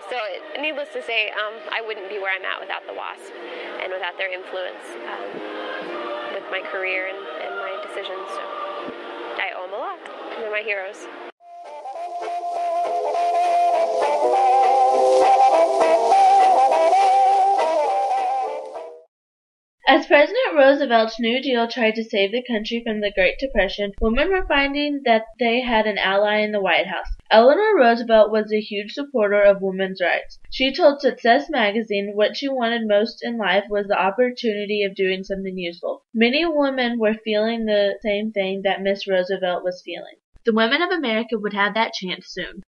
So needless to say, I wouldn't be where I'm at without the WASP and without their influence with my career and my decisions. So I owe them a lot. They're my heroes. As President Roosevelt's New Deal tried to save the country from the Great Depression, women were finding that they had an ally in the White House. Eleanor Roosevelt was a huge supporter of women's rights. She told Success magazine what she wanted most in life was the opportunity of doing something useful. Many women were feeling the same thing that Miss Roosevelt was feeling. The women of America would have that chance soon.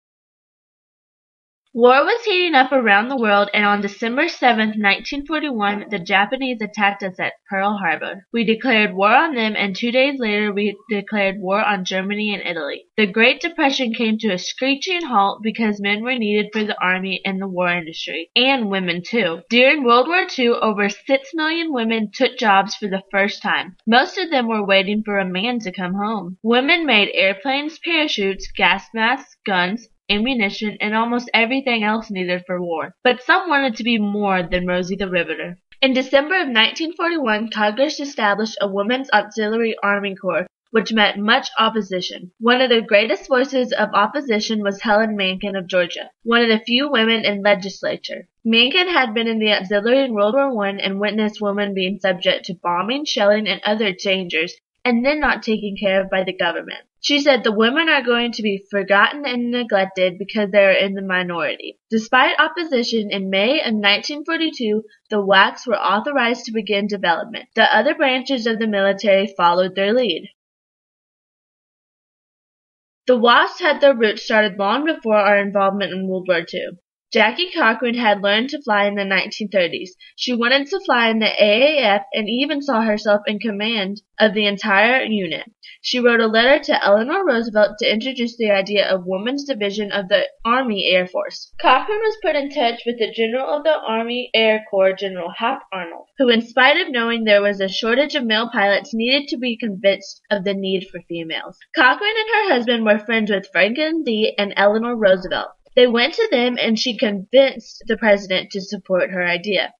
War was heating up around the world, and on December 7, 1941, the Japanese attacked us at Pearl Harbor. We declared war on them, and 2 days later we declared war on Germany and Italy. The Great Depression came to a screeching halt because men were needed for the army and the war industry, and women too. During World War II, over 6 million women took jobs for the first time. Most of them were waiting for a man to come home. Women made airplanes, parachutes, gas masks, guns, ammunition, and almost everything else needed for war. But some wanted to be more than Rosie the Riveter. In December of 1941, Congress established a Women's Auxiliary Army Corps, which met much opposition. One of the greatest voices of opposition was Helen Mankin of Georgia, one of the few women in legislature. Mankin had been in the auxiliary in World War I and witnessed women being subject to bombing, shelling, and other dangers, and then not taken care of by the government. She said the women are going to be forgotten and neglected because they are in the minority. Despite opposition, in May of 1942, the WACs were authorized to begin development. The other branches of the military followed their lead. The WASPs had their roots started long before our involvement in World War II. Jackie Cochran had learned to fly in the 1930s. She wanted to fly in the AAF and even saw herself in command of the entire unit. She wrote a letter to Eleanor Roosevelt to introduce the idea of Women's Division of the Army Air Force. Cochran was put in touch with the General of the Army Air Corps, General Hap Arnold, who, in spite of knowing there was a shortage of male pilots, needed to be convinced of the need for females. Cochran and her husband were friends with Franklin D. and Eleanor Roosevelt. They went to them, and she convinced the president to support her idea.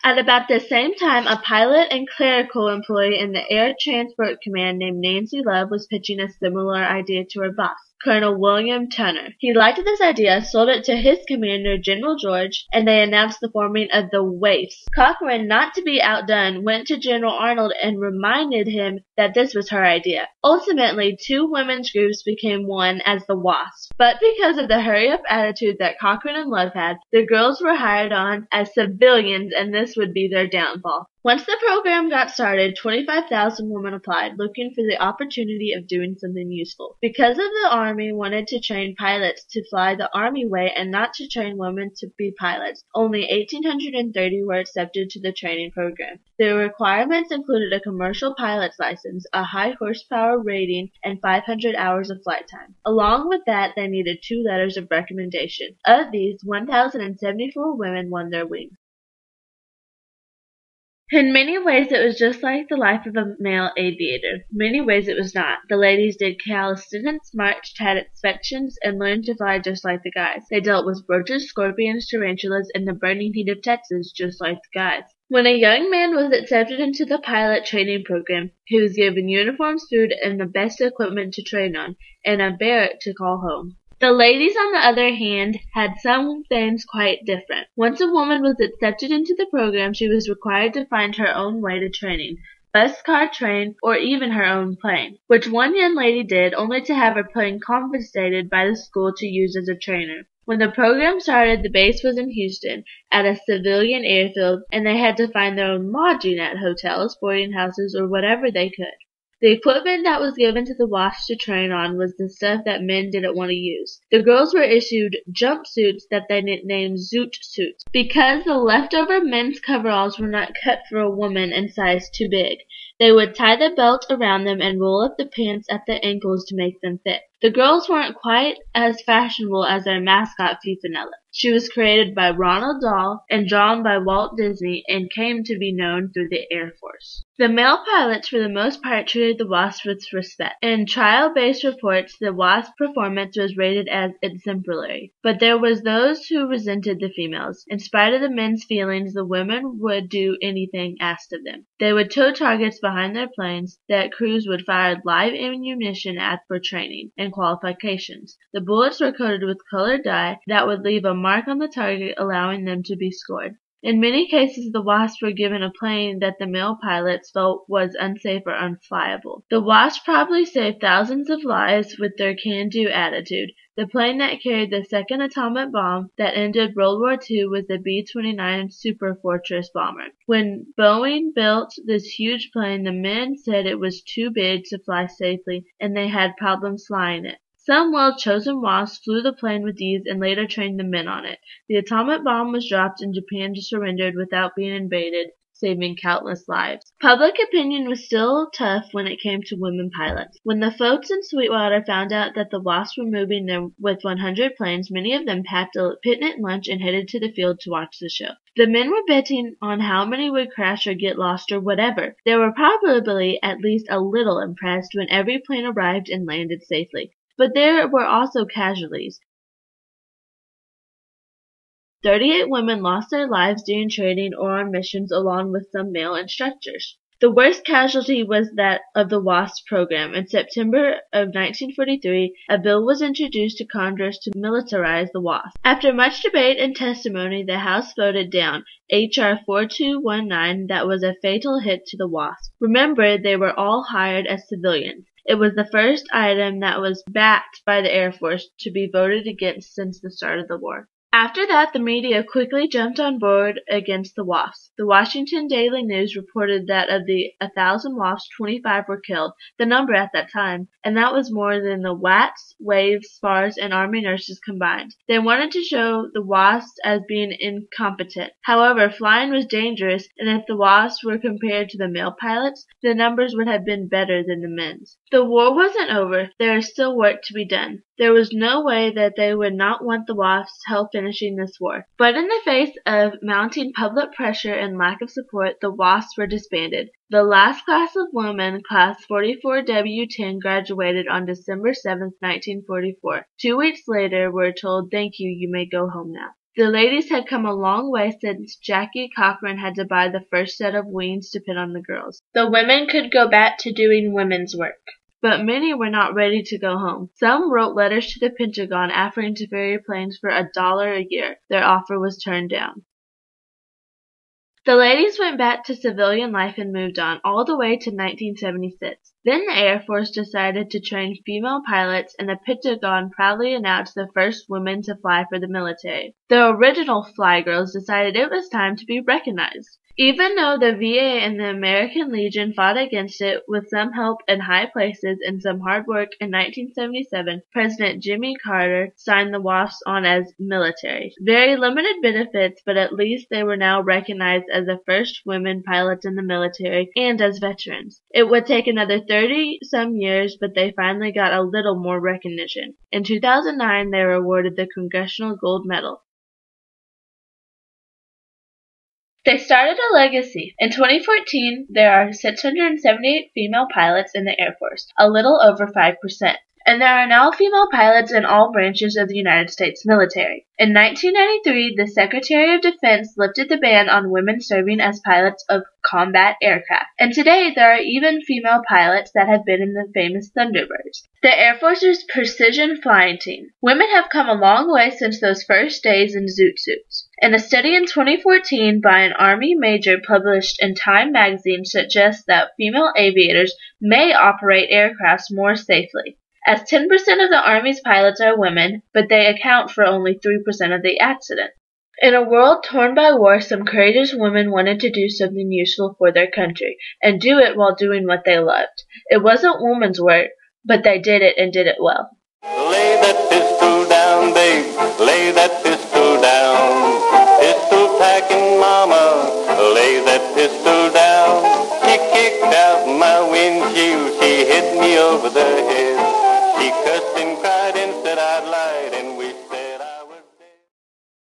At about the same time, a pilot and clerical employee in the Air Transport Command named Nancy Love was pitching a similar idea to her boss, Colonel William Turner. He liked this idea, sold it to his commander, General George, and they announced the forming of the WAIFs. Cochran, not to be outdone, went to General Arnold and reminded him that this was her idea. Ultimately, 2 women's groups became one as the WASP. But because of the hurry-up attitude that Cochran and Love had, the girls were hired on as civilians, and this would be their downfall. Once the program got started, 25,000 women applied, looking for the opportunity of doing something useful. Because of the Army wanted to train pilots to fly the Army way and not to train women to be pilots, only 1,830 were accepted to the training program. The requirements included a commercial pilot's license, a high horsepower rating, and 500 hours of flight time. Along with that, they needed 2 letters of recommendation. Of these, 1,074 women won their wings. In many ways, it was just like the life of a male aviator. Many ways it was not. The ladies did calisthenics, marched, had inspections, and learned to fly just like the guys. They dealt with roaches, scorpions, tarantulas, and the burning heat of Texas just like the guys. When a young man was accepted into the pilot training program, he was given uniforms, food, and the best equipment to train on, and a barrack to call home. The ladies, on the other hand, had some things quite different. Once a woman was accepted into the program, she was required to find her own way to training, bus, car, train, or even her own plane, which one young lady did, only to have her plane confiscated by the school to use as a trainer. When the program started, the base was in Houston, at a civilian airfield, and they had to find their own lodging at hotels, boarding houses, or whatever they could. The equipment that was given to the WASPs to train on was the stuff that men didn't want to use. The girls were issued jumpsuits that they nicknamed zoot suits, because the leftover men's coveralls were not cut for a woman in size too big. They would tie the belt around them and roll up the pants at the ankles to make them fit. The girls weren't quite as fashionable as their mascot Fifinella. She was created by Ronald Dahl and drawn by Walt Disney and came to be known through the Air Force. The male pilots for the most part treated the Wasp with respect. In trial-based reports, the Wasp performance was rated as exemplary, but there was those who resented the females. In spite of the men's feelings, the women would do anything asked of them. They would tow targets behind their planes that crews would fire live ammunition at for training and qualifications. The bullets were coated with colored dye that would leave a mark on the target, allowing them to be scored. In many cases, the Wasps were given a plane that the male pilots felt was unsafe or unflyable. The Wasps probably saved thousands of lives with their can-do attitude. The plane that carried the second atomic bomb that ended World War II was the B-29 Super Fortress bomber. When Boeing built this huge plane, the men said it was too big to fly safely, and they had problems flying it. Some well-chosen Wasps flew the plane with ease and later trained the men on it. The atomic bomb was dropped and Japan surrendered without being invaded, saving countless lives. Public opinion was still tough when it came to women pilots. When the folks in Sweetwater found out that the Wasps were moving there with 100 planes, many of them packed a picnic lunch and headed to the field to watch the show. The men were betting on how many would crash or get lost or whatever. They were probably at least a little impressed when every plane arrived and landed safely. But there were also casualties. 38 women lost their lives during training or on missions along with some male instructors. The worst casualty was that of the WASP program. In September of 1943, a bill was introduced to Congress to militarize the WASP. After much debate and testimony, the House voted down H.R. 4219 that was a fatal hit to the WASP. Remember, they were all hired as civilians. It was the first item that was backed by the Air Force to be voted against since the start of the war. After that, the media quickly jumped on board against the WASPs. The Washington Daily News reported that of the 1,000 WASPs, 25 were killed, the number at that time, and that was more than the WATs, WAVES, SPARs, and Army nurses combined. They wanted to show the WASPs as being incompetent. However, flying was dangerous, and if the WASPs were compared to the male pilots, the numbers would have been better than the men's. The war wasn't over. There is still work to be done. There was no way that they would not want the WASPs' help finishing this war. But in the face of mounting public pressure and lack of support, the WASPs were disbanded. The last class of women, Class 44W10, graduated on December 7, 1944. 2 weeks later, were told, "Thank you, you may go home now." The ladies had come a long way since Jackie Cochran had to buy the first set of wings to put on the girls. The women could go back to doing women's work. But many were not ready to go home. Some wrote letters to the Pentagon offering to ferry planes for $1 a year. Their offer was turned down. The ladies went back to civilian life and moved on, all the way to 1976. Then the Air Force decided to train female pilots, and the Pentagon proudly announced the first women to fly for the military. The original Fly Girls decided it was time to be recognized. Even though the VA and the American Legion fought against it with some help in high places and some hard work, in 1977, President Jimmy Carter signed the WASPs on as military. Very limited benefits, but at least they were now recognized as the first women pilots in the military and as veterans. It would take another 30-some years, but they finally got a little more recognition. In 2009, they were awarded the Congressional Gold Medal. They started a legacy. In 2014, there are 678 female pilots in the Air Force, a little over 5%. And there are now female pilots in all branches of the United States military. In 1993, the Secretary of Defense lifted the ban on women serving as pilots of combat aircraft. And today, there are even female pilots that have been in the famous Thunderbirds, the Air Force's precision flying team. Women have come a long way since those first days in zoot suits. And a study in 2014 by an Army major published in Time magazine suggests that female aviators may operate aircrafts more safely, as 10% of the Army's pilots are women, but they account for only 3% of the accidents. In a world torn by war, some courageous women wanted to do something useful for their country, and do it while doing what they loved. It wasn't woman's work, but they did it and did it well. Lay that pistol down, babe, lay that pistol down. Pistol packing mama